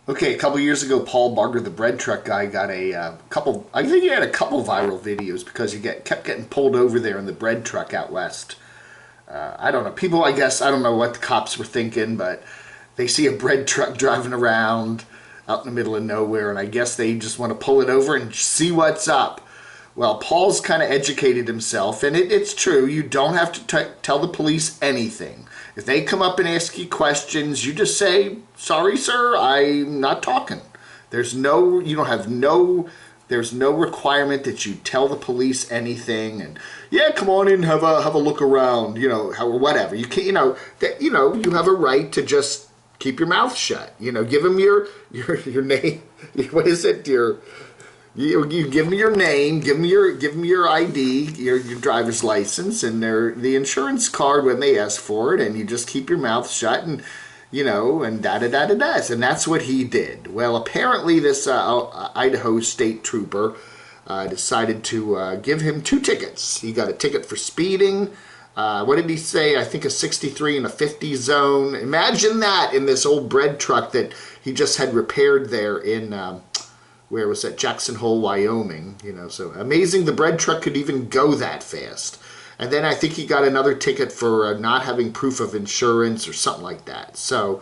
Okay, a couple years ago, Paul Barger, the bread truck guy, got a couple. I think he had a couple viral videos because kept getting pulled over there in the bread truck out west. I don't know. People, I guess, I don't know what the cops were thinking, but they see a bread truck driving around out in the middle of nowhere, and I guess they just want to pull it over and see what's up. Well, Paul's kind of educated himself, and it's true. You don't have to tell the police anything. If they come up and ask you questions, you just say, "Sorry, sir, I'm not talking." You don't have there's no requirement that you tell the police anything. And yeah, come on in, have a look around, or whatever. You can't, you have a right to just keep your mouth shut. Give them your name. What is it? You give them your name, give them your ID, your driver's license, and the insurance card when they ask for it, and you just keep your mouth shut, and and da. And that's what he did. Well, apparently this Idaho state trooper decided to give him 2 tickets. He got a ticket for speeding. What did he say? I think a 63 in a 50 zone. Imagine that in this old bread truck that he just had repaired there in where was that? Jackson Hole, Wyoming. So amazing the bread truck could even go that fast. And then I think he got another ticket for not having proof of insurance or something like that. So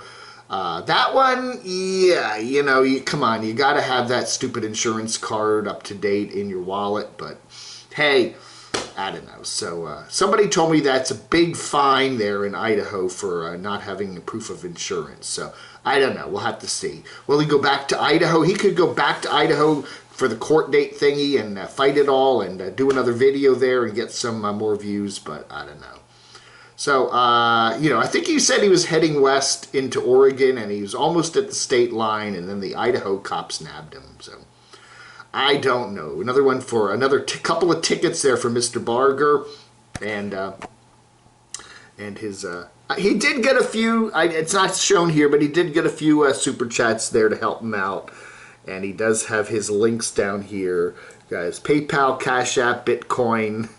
that one, yeah, come on, you got to have that stupid insurance card up to date in your wallet. But hey, I don't know. So somebody told me that's a big fine there in Idaho for not having a proof of insurance. So I don't know. We'll have to see. Will he go back to Idaho? He could go back to Idaho for the court date thingy and fight it all and do another video there and get some more views, but I don't know. So, I think he said he was heading west into Oregon and he was almost at the state line, and then the Idaho cops nabbed him. So I don't know. Another one for couple of tickets there for Mr. Barger, and his. He did get a few. It's not shown here, but he did get a few super chats there to help him out, and he does have his links down here, guys. PayPal, Cash App, Bitcoin.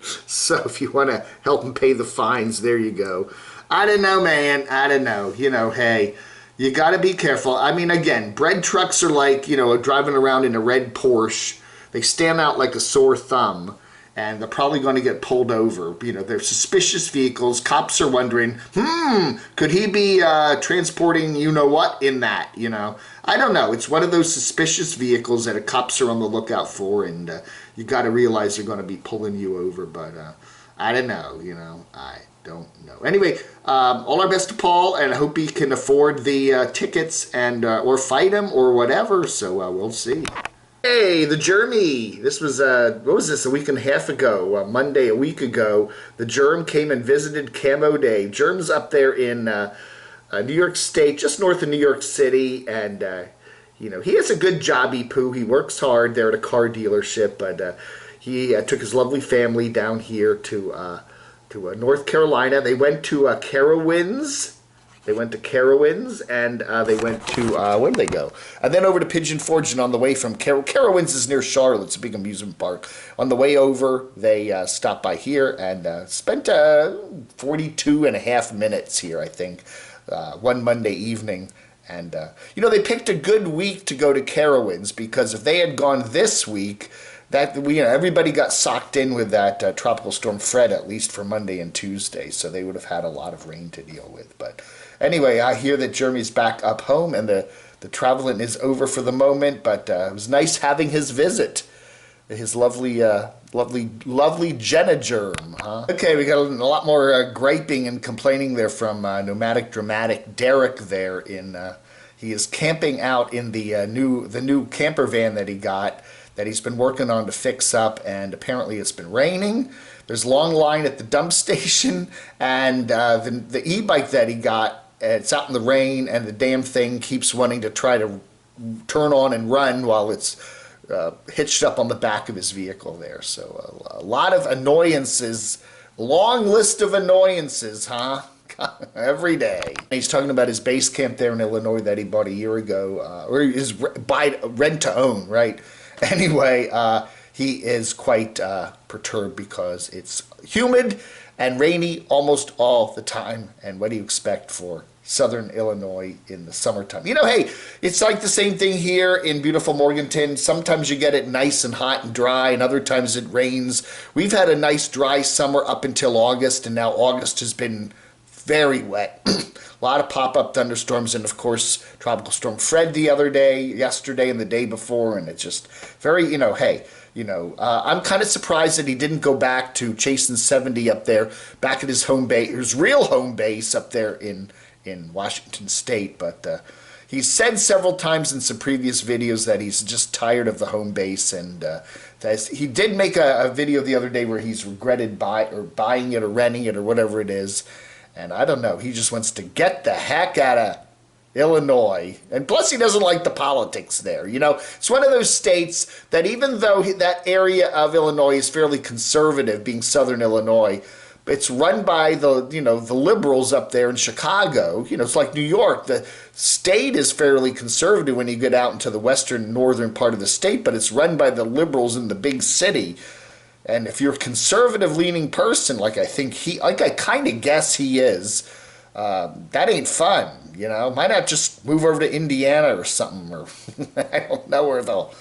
So if you want to help him pay the fines, there you go. I don't know, man. I don't know. Hey. You got to be careful. I mean, again, bread trucks are like, driving around in a red Porsche. They stand out like a sore thumb, and they're probably going to get pulled over. They're suspicious vehicles. Cops are wondering, could he be transporting what in that, I don't know. It's one of those suspicious vehicles that the cops are on the lookout for, and you got to realize they're going to be pulling you over. But I don't know, I don't know. Anyway, all our best to Paul, and I hope he can afford the tickets and or fight him or whatever. So we'll see. Hey, the Germy. This was what was this? A week and a half ago, Monday, a week ago. The Germ came and visited Camo Day. Germ's up there in New York State, just north of New York City, and he has a good jobby. He works hard there at a car dealership, but he took his lovely family down here to North Carolina. They went to Carowinds. They went to Carowinds, and they went to, where did they go? And then over to Pigeon Forge, and on the way from Carowinds is near Charlotte. It's a big amusement park. On the way over, they stopped by here and spent 42 and a half minutes here, I think, one Monday evening. And, they picked a good week to go to Carowinds, because if they had gone this week, everybody got socked in with that Tropical Storm Fred, at least for Monday and Tuesday, so they would have had a lot of rain to deal with. But anyway, I hear that Jeremy's back up home, and the traveling is over for the moment, but it was nice having his visit. His lovely Jenna Germ, huh? Okay, we got a lot more griping and complaining there from Nomadic Derek there he is camping out in the new camper van that he got, that he's been working on to fix up, and apparently it's been raining. There's a long line at the dump station, and the e-bike that he got, it's out in the rain, and the damn thing keeps wanting to try to turn on and run while it's hitched up on the back of his vehicle there. So a lot of annoyances, long list of annoyances, huh? Every day. He's talking about his base camp there in Illinois that he bought a year ago, or his rent to own, right? Anyway, he is quite perturbed because it's humid and rainy almost all the time. And what do you expect for Southern Illinois in the summertime. You know, hey, it's like the same thing here in beautiful Morganton. Sometimes you get it nice and hot and dry, and other times it rains. We've had a nice dry summer up until August, and now August has been very wet. A lot of pop-up thunderstorms, and of course, Tropical Storm Fred the other day, yesterday, and the day before, and it's just very, you know, hey, you know, I'm kind of surprised that he didn't go back to chasing 70 up there, back at his home base, his real home base up there in Washington State, but he's said several times in some previous videos that he's just tired of the home base, and he did make a video the other day where he's regretted buying it or renting it or whatever it is, and I don't know, he just wants to get the heck out of Illinois, and plus he doesn't like the politics there. You know, it's one of those states that even though that area of Illinois is fairly conservative, being Southern Illinois, it's run by the, you know, the liberals up there in Chicago. You know, it's like New York. The state is fairly conservative when you get out into the western, northern part of the state, but it's run by the liberals in the big city. And if you're a conservative-leaning person, like I kind of guess he is, that ain't fun, you know. Might not just move over to Indiana or something, or I don't know where they'll.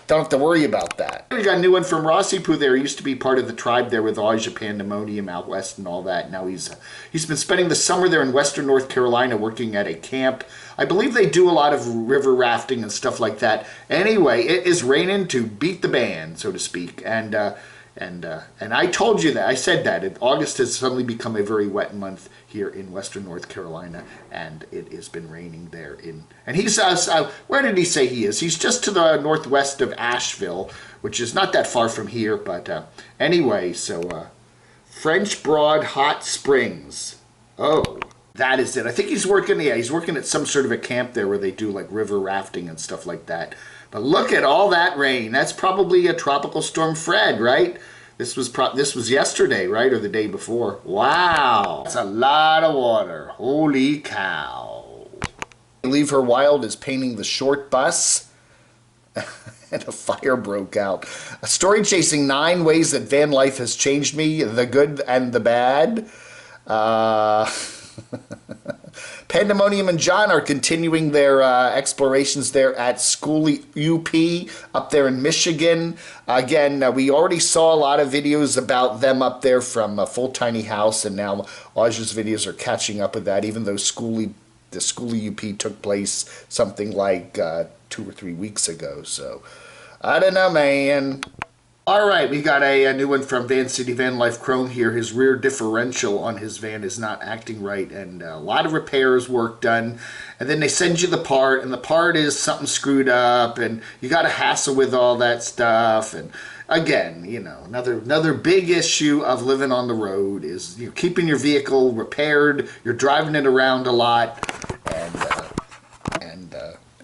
Don't have to worry about that. We got a new one from Rossypooh there. He used to be part of the tribe there with Aja Pandemonium out west and all that. Now he's been spending the summer there in western North Carolina working at a camp. I believe they do a lot of river rafting and stuff like that. Anyway, it is raining to beat the band, so to speak. And I told you that. I said that. August has suddenly become a very wet month here in western North Carolina, and it has been raining there. And he's, where did he say he is? He's just to the northwest of Asheville, which is not that far from here, but anyway, so French Broad Hot Springs. Oh, that is it. I think he's working, yeah, he's working at some sort of a camp there where they do like river rafting and stuff like that. But look at all that rain. That's probably a Tropical Storm Fred, right? This was yesterday, right? Or the day before. Wow. That's a lot of water. Holy cow. Leave Her Wild is painting the short bus. And a fire broke out. A story chasing 9 ways that van life has changed me, the good and the bad. Pandemonium and John are continuing their explorations there at School UP up there in Michigan. Again, we already saw a lot of videos about them up there from Full Tiny House, and now Aja's videos are catching up with that, even though the School UP took place something like 2 or 3 weeks ago. So, I don't know, man. All right, we got a new one from Vancity Vanlife Chrome here. His rear differential on his van is not acting right, and a lot of repairs work done. And then they send you the part, and the part is something screwed up, and you got to hassle with all that stuff. And again, you know, another big issue of living on the road is you're keeping your vehicle repaired, you're driving it around a lot,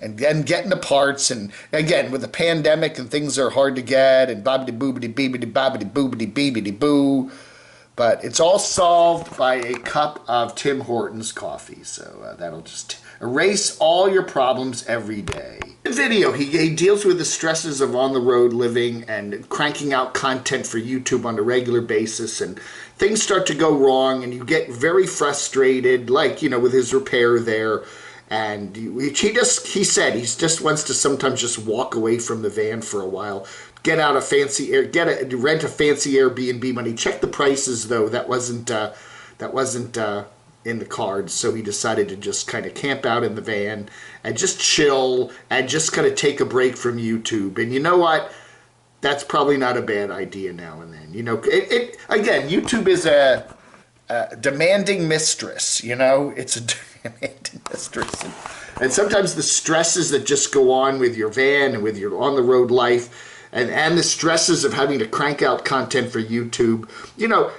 and then getting the parts, and again, with the pandemic and things are hard to get, and bobbity-boobity-beebity-bobbity-boobity-boo. But it's all solved by a cup of Tim Hortons coffee, so that'll just erase all your problems every day. In the video, he deals with the stresses of on-the-road living and cranking out content for YouTube on a regular basis, and things start to go wrong, and you get very frustrated, like, you know, with his repair there. And he said he just wants to sometimes just walk away from the van for a while, rent a fancy Airbnb. When he checked the prices, though, that wasn't in the cards. So he decided to just kind of camp out in the van and just chill and just kind of take a break from YouTube. And you know what? That's probably not a bad idea now and then. You know, again, YouTube is a demanding mistress. You know, it's a mistress, and sometimes the stresses that just go on with your van and with your on-the-road life, and the stresses of having to crank out content for YouTube, you know,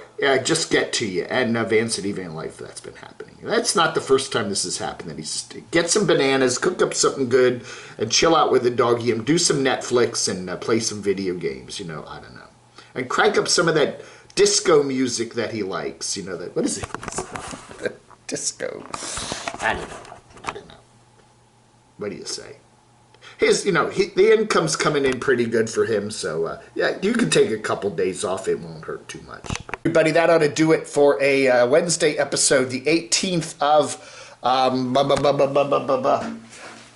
just get to you. And Vancity Vanlife, that's been happening. That's not the first time this has happened. That he's get some bananas, cook up something good, and chill out with the doggy, and do some Netflix and play some video games. You know, I don't know, and crank up some of that disco music that he likes. You know, that, what is it? Disco. I don't know. What do you say? The income's coming in pretty good for him, so yeah, you can take a couple days off. It won't hurt too much. Everybody, that ought to do it for a Wednesday episode, the 18th of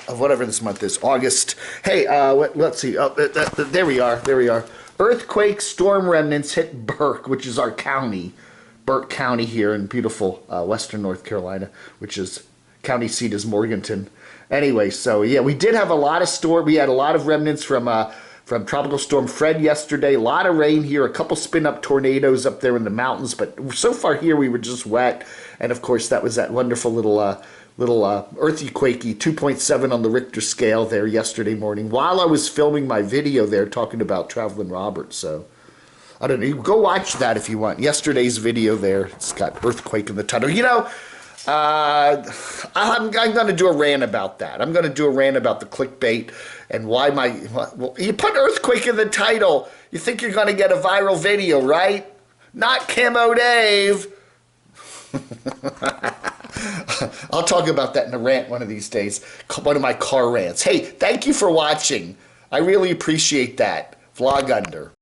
Whatever this month is, August. Hey, let's see. There we are. There we are. Earthquake storm remnants hit Burke, which is our county. Burke County here in beautiful western North Carolina, which is county seat is Morganton. Anyway, so yeah, we did have a lot of storm. We had a lot of remnants from Tropical Storm Fred yesterday. A lot of rain here. A couple spin-up tornadoes up there in the mountains. But so far here, we were just wet. And of course, that was that wonderful little earthy quakey 2.7 on the Richter scale there yesterday morning while I was filming my video there talking about Traveling Robert. So I don't know. You go watch that if you want. Yesterday's video there. It's got earthquake in the title. You know, I'm going to do a rant about that. I'm going to do a rant about the clickbait and why well, you put earthquake in the title. You think you're going to get a viral video, right? Not Camo Dave. I'll talk about that in a rant one of these days. One of my car rants. Hey, thank you for watching. I really appreciate that. Vlog under.